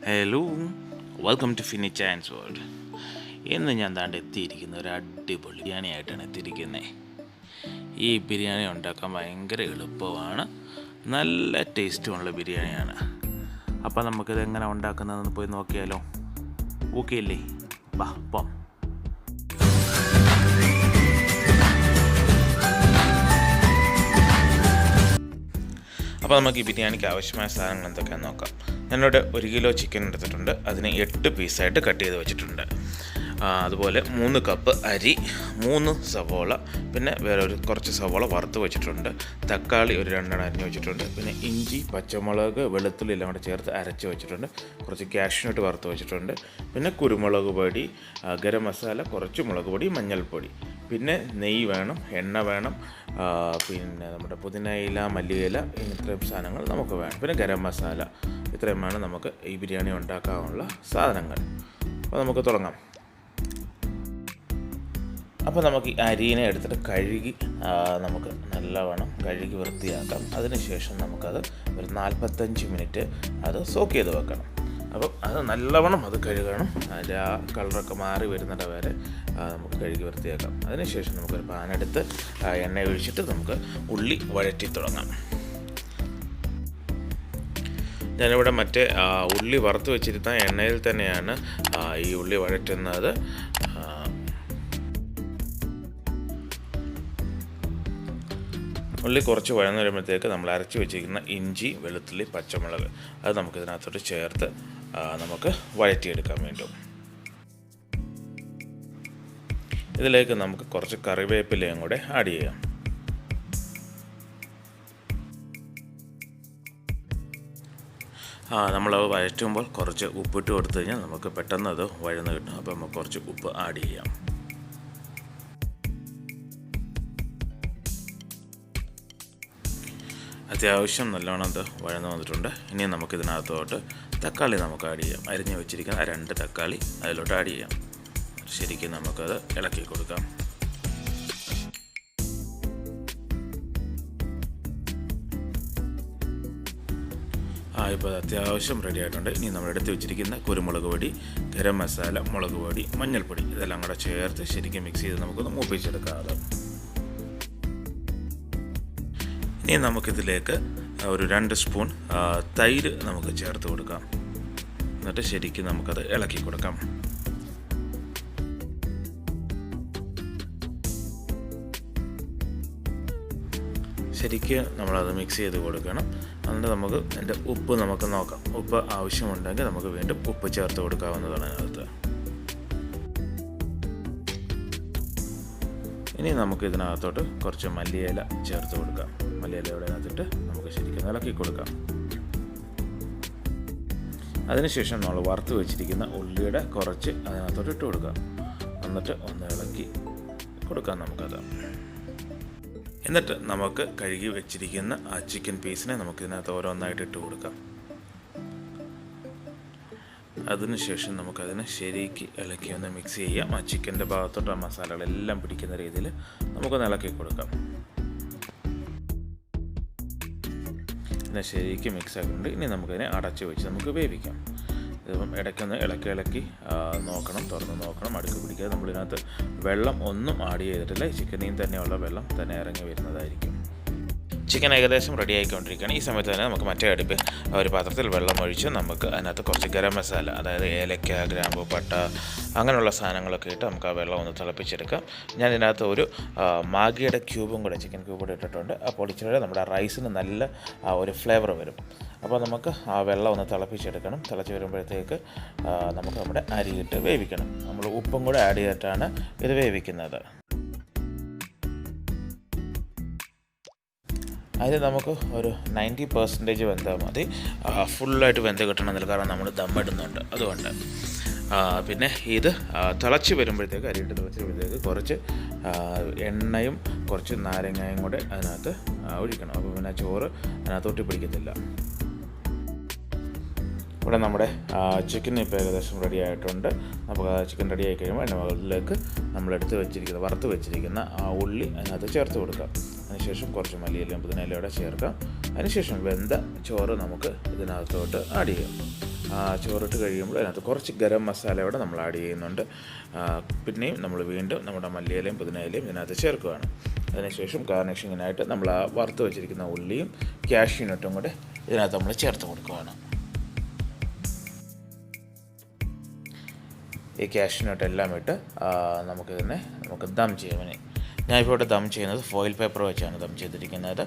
Hello, welcome to ഫിനി ചാൻസ് world. ഇന്ന് ഞാൻ താണ്ട് എത്തിയിരിക്കുന്ന ഒരു അടിപൊളി ബിരിയാണി ആയിട്ടാണ് എത്തിയിരിക്കുന്നത്. ഈ ബിരിയാണി ഉണ്ടാക്കാൻ ഭയങ്കര എളുപ്പമാണ്, നല്ല ടേസ്റ്റുമുള്ള ബിരിയാണിയാണ്. അപ്പോൾ നമുക്കിത് എങ്ങനെ ഉണ്ടാക്കുന്നതെന്ന് പോയി നോക്കിയാലോ? ഓക്കെ അല്ലേ? ബാ പോം. അപ്പോൾ നമുക്ക് ഈ ബിരിയാണിക്ക് ആവശ്യമായ സാധനങ്ങൾ എന്തൊക്കെയാണെന്ന് നോക്കാം. ഞാനിവിടെ 1 കിലോ ചിക്കൻ എടുത്തിട്ടുണ്ട്. അതിന് 8 പീസായിട്ട് കട്ട് ചെയ്ത് വെച്ചിട്ടുണ്ട്. അതുപോലെ 3 കപ്പ് അരി, 3 സവോള, പിന്നെ വേറെ കുറച്ച് സവോള വറുത്ത് വെച്ചിട്ടുണ്ട്. തക്കാളി ഒരു 2 അരിഞ്ഞ് വെച്ചിട്ടുണ്ട്. പിന്നെ ഇഞ്ചി, പച്ചമുളക്, വെളുത്തുള്ളി എല്ലാം കൂടെ ചേർത്ത് അരച്ച് വെച്ചിട്ടുണ്ട്. കുറച്ച് കാഷ്യൂനട്ട് വറുത്ത് വെച്ചിട്ടുണ്ട്. പിന്നെ കുരുമുളക് പൊടി, ഗരം മസാല, കുറച്ച് മുളക് പൊടി, മഞ്ഞൾപ്പൊടി, പിന്നെ നെയ്യ് വേണം, എണ്ണ വേണം, പിന്നെ നമ്മുടെ പുതിനയില, മല്ലിയില, ഇത്രയും സാധനങ്ങൾ നമുക്ക് വേണം. പിന്നെ ഗരം മസാല. ഇത്രയുമാണ് നമുക്ക് ഈ ബിരിയാണി ഉണ്ടാക്കാനുള്ള സാധനങ്ങൾ. അപ്പോൾ നമുക്ക് തുടങ്ങാം. അപ്പോൾ നമുക്ക് ഈ അരിനെ എടുത്തിട്ട് കഴുകി നമുക്ക് നല്ലവണ്ണം കഴുകി വൃത്തിയാക്കാം. അതിനുശേഷം നമുക്കത് ഒരു 45 മിനിറ്റ് അത് സോക്ക് ചെയ്ത് വെക്കണം. അപ്പം അത് നല്ലവണ്ണം അത് കഴുകണം. അതിൻ്റെ ആ കളറൊക്കെ മാറി വരുന്നിട വരെ നമുക്ക് കഴുകി വൃത്തിയാക്കാം. അതിനുശേഷം നമുക്കൊരു പാനെടുത്ത് എണ്ണ ഒഴിച്ചിട്ട് നമുക്ക് ഉള്ളി വഴറ്റി തുടങ്ങാം. ഞാനിവിടെ മറ്റേ ഉള്ളി വറുത്ത് വെച്ചിരുന്ന എണ്ണയിൽ തന്നെയാണ് ഈ ഉള്ളി വഴറ്റുന്നത്. ഉള്ളി കുറച്ച് വഴന്ന് വരുമ്പോഴത്തേക്ക് നമ്മൾ അരച്ച് വെച്ചിരിക്കുന്ന ഇഞ്ചി, വെളുത്തുള്ളി, പച്ചമുളക് അത് നമുക്കിതിനകത്തോട്ട് ചേർത്ത് നമുക്ക് വഴറ്റിയെടുക്കാൻ വേണ്ടും. ഇതിലേക്ക് നമുക്ക് കുറച്ച് കറിവേപ്പിലയും കൂടെ ആഡ് ചെയ്യാം. നമ്മൾ വഴറ്റുമ്പോൾ കുറച്ച് ഉപ്പിട്ട് കൊടുത്തു കഴിഞ്ഞാൽ നമുക്ക് പെട്ടെന്ന് അത് വഴന്ന് കിട്ടും. അപ്പോൾ നമുക്ക് കുറച്ച് ഉപ്പ് ആഡ് ചെയ്യാം. അത്യാവശ്യം നല്ലോണം അത് വഴന്ന് വന്നിട്ടുണ്ട്. ഇനി നമുക്കിതിനകത്തോട്ട് തക്കാളി നമുക്ക് ആഡ് ചെയ്യാം. അരിഞ്ഞ് വെച്ചിരിക്കുന്ന 2 തക്കാളി അതിലോട്ട് ആഡ് ചെയ്യാം. ശരിക്കും നമുക്കത് ഇളക്കി കൊടുക്കാം. ഇപ്പോൾ അത്യാവശ്യം റെഡി ആയിട്ടുണ്ട്. ഇനി നമ്മൾ എടുത്ത് വെച്ചിരിക്കുന്ന കുരുമുളക് പൊടി, ഗരം മസാല, മുളക് പൊടി, മഞ്ഞൾപ്പൊടി ഇതെല്ലാം കൂടെ ചേർത്ത് ശരിക്കും മിക്സ് ചെയ്ത് നമുക്കൊന്ന് മൂപ്പിച്ചെടുക്കാം. ഇനി നമുക്കിതിലേക്ക് ഒരു 2 സ്പൂൺ തൈര് നമുക്ക് ചേർത്ത് കൊടുക്കാം. എന്നിട്ട് ശരിക്കും നമുക്കത് ഇളക്കി കൊടുക്കാം. ശരിക്ക് നമ്മളത് മിക്സ് ചെയ്ത് കൊടുക്കണം. എന്നിട്ട് നമുക്ക് അതിൻ്റെ ഉപ്പ് നമുക്ക് നോക്കാം. ഉപ്പ് ആവശ്യമുണ്ടെങ്കിൽ നമുക്ക് വീണ്ടും ഉപ്പ് ചേർത്ത് കൊടുക്കാവുന്നതാണ് അതിനകത്ത്. ഇനി നമുക്ക് ഇതിനകത്തോട്ട് കുറച്ച് മല്ലിയില ചേർത്ത് കൊടുക്കാം. മല്ലിയിലയുടെ അതിട്ട് നമുക്ക് ശരിക്കും ഇളക്കി കൊടുക്കാം. അതിനുശേഷം നമ്മൾ വറുത്ത് വെച്ചിരിക്കുന്ന ഉള്ളിയുടെ കുറച്ച് അതിനകത്തോട്ട് ഇട്ട് കൊടുക്കാം. എന്നിട്ട് ഒന്ന് ഇളക്കി കൊടുക്കാം നമുക്കത്. എന്നിട്ട് നമുക്ക് കഴുകി വെച്ചിരിക്കുന്ന ആ ചിക്കൻ പീസിനെ നമുക്കിതിനകത്ത് ഓരോന്നായിട്ട് ഇട്ട് കൊടുക്കാം. അതിനുശേഷം നമുക്കതിനെ ശരിക്ക് ഇളക്കി ഒന്ന് മിക്സ് ചെയ്യാം. ആ ചിക്കൻ്റെ ഭാഗത്തോട്ട് ആ മസാലകളെല്ലാം പിടിക്കുന്ന രീതിയിൽ നമുക്കൊന്ന് ഇളക്കി കൊടുക്കാം. പിന്നെ ശരിക്ക് മിക്സ് ആക്കിയിട്ടുണ്ട്. ഇനി നമുക്കതിനെ അടച്ച് വെച്ച് നമുക്ക് വേവിക്കാം. ഇതിപ്പം ഇടയ്ക്കൊന്ന് ഇളക്കി നോക്കണം, തുറന്ന് നോക്കണം, അടുക്ക് പിടിക്കാതെ. നമ്മളിതിനകത്ത് വെള്ളം ഒന്നും ആഡ് ചെയ്തിട്ടില്ല. ചിക്കനിൽ നിന്ന് തന്നെയുള്ള വെള്ളം തന്നെ ഇറങ്ങി വരുന്നതായിരിക്കും. ചിക്കൻ ഏകദേശം റെഡി ആയിക്കൊണ്ടിരിക്കുകയാണ്. ഈ സമയത്ത് തന്നെ നമുക്ക് മറ്റേ അടുപ്പിൽ ഒരു പാത്രത്തിൽ വെള്ളം ഒഴിച്ച് നമുക്ക് അതിനകത്ത് കുറച്ച് ഗരം മസാല, അതായത് ഏലക്ക, ഗ്രാമ്പു, പട്ട അങ്ങനെയുള്ള സാധനങ്ങളൊക്കെ ഇട്ട് നമുക്ക് ആ വെള്ളം ഒന്ന് തിളപ്പിച്ചെടുക്കാം. ഞാൻ ഇതിനകത്ത് ഒരു മാഗിയുടെ ക്യൂബും കൂടെ, ചിക്കൻ ക്യൂബ് കൂടെ ഇട്ടിട്ടുണ്ട്. അപ്പോൾ ഇച്ചിരി നമ്മുടെ റൈസിന് നല്ല ഒരു ഫ്ലേവർ വരും. അപ്പോൾ നമുക്ക് ആ വെള്ളം ഒന്ന് തിളപ്പിച്ചെടുക്കണം. തിളച്ച് വരുമ്പോഴത്തേക്ക് നമുക്ക് നമ്മുടെ അരിയിട്ട് വേവിക്കണം. നമ്മൾ ഉപ്പും കൂടെ ആഡ് ചെയ്തിട്ടാണ് ഇത് വേവിക്കുന്നത്. അതിന് നമുക്ക് ഒരു 90% വെന്താൽ മതി. ഫുള്ളായിട്ട് വെന്ത് കിട്ടണമെന്നില്ല, കാരണം നമ്മൾ ദമ്മിടുന്നുണ്ട്. അതുകൊണ്ട് പിന്നെ ഇത് തിളച്ച് വരുമ്പോഴത്തേക്ക്, അരിയിട്ട് തിളച്ച് വരുമ്പോഴത്തേക്ക് കുറച്ച് എണ്ണയും കുറച്ച് നാരങ്ങയും കൂടെ അതിനകത്ത് ഒഴിക്കണം. അപ്പോൾ പിന്നെ ചോറ് അതിനകത്ത് ഒട്ടി പിടിക്കത്തില്ല. ഇവിടെ നമ്മുടെ ചിക്കൻ ഇപ്പോൾ ഏകദേശം റെഡി ആയിട്ടുണ്ട്. നമുക്ക് ചിക്കൻ റെഡി ആയി കഴിയുമ്പോൾ അതിൻ്റെ മുകളിലേക്ക് വറുത്ത് വെച്ചിരിക്കുന്ന ആ ഉള്ളി അതിനകത്ത് ചേർത്ത് കൊടുക്കാം. അതിനുശേഷം കുറച്ച് മല്ലിയിലയും പുതിനയിലയോടെ ചേർക്കാം. അതിനുശേഷം വെന്ത ചോറ് നമുക്ക് ഇതിനകത്തോട്ട് ആഡ് ചെയ്യാം. ചോറിട്ട് കഴിയുമ്പോൾ അതിനകത്ത് കുറച്ച് ഗരം മസാല ഇവിടെ നമ്മൾ ആഡ് ചെയ്യുന്നുണ്ട്. പിന്നെയും നമ്മൾ വീണ്ടും നമ്മുടെ മല്ലിയിലയും പുതിനയിലയും ഇതിനകത്ത് ചേർക്കുകയാണ്. അതിനുശേഷം ഗാർണിഷിങ്ങിനായിട്ട് നമ്മൾ ആ വറുത്ത് വെച്ചിരിക്കുന്ന ഉള്ളിയും കാഷ്യൂനട്ടും കൂടെ ഇതിനകത്ത് നമ്മൾ ചേർത്ത് കൊടുക്കുകയാണ്. ഈ കാഷ്യൂനട്ട് എല്ലാം ഇട്ട് നമുക്ക് ദം ചെയ്യാൻ. ഞാനിപ്പോൾ ഇവിടെ ദം ചെയ്യുന്നത് ഫോയിൽ പേപ്പർ വെച്ചാണ് ദം ചെയ്തിരിക്കുന്നത്.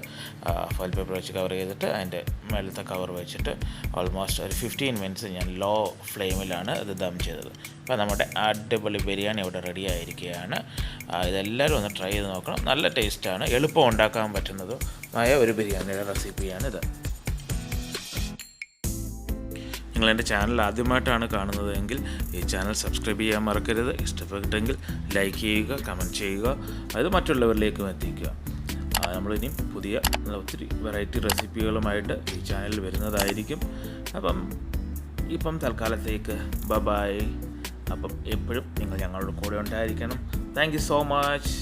ഫോയിൽ പേപ്പർ വെച്ച് കവർ ചെയ്തിട്ട് അതിൻ്റെ മേലത്തെ കവർ വെച്ചിട്ട് ഓൾമോസ്റ്റ് ഒരു 15 മിനിറ്റ്സ് ഞാൻ ലോ ഫ്ലെയിമിലാണ് ഇത് ദം ചെയ്തത്. അപ്പോൾ നമ്മുടെ അടിപൊളി ബിരിയാണി ഇവിടെ റെഡി ആയിരിക്കുകയാണ്. ഇതെല്ലാവരും ഒന്ന് ട്രൈ ചെയ്ത് നോക്കണം. നല്ല ടേസ്റ്റാണ്, എളുപ്പം ഉണ്ടാക്കാൻ പറ്റുന്നതുമായ ഒരു ബിരിയാണിയുടെ റെസിപ്പിയാണിത്. നിങ്ങളെൻ്റെ ചാനൽ ആദ്യമായിട്ടാണ് കാണുന്നതെങ്കിൽ ഈ ചാനൽ സബ്സ്ക്രൈബ് ചെയ്യാൻ മറക്കരുത്. ഇഷ്ടപ്പെട്ടെങ്കിൽ ലൈക്ക് ചെയ്യുക, കമൻറ്റ് ചെയ്യുക, അത് മറ്റുള്ളവരിലേക്കും എത്തിക്കുക. നമ്മളിനിയും പുതിയ ഒത്തിരി വെറൈറ്റി റെസിപ്പികളുമായിട്ട് ഈ ചാനലിൽ വരുന്നതായിരിക്കും. ഇപ്പം തൽക്കാലത്തേക്ക് ബൈ. അപ്പം എപ്പോഴും നിങ്ങൾ ഞങ്ങളുടെ കൂടെ ഉണ്ടായിരിക്കണം. Thank you so much.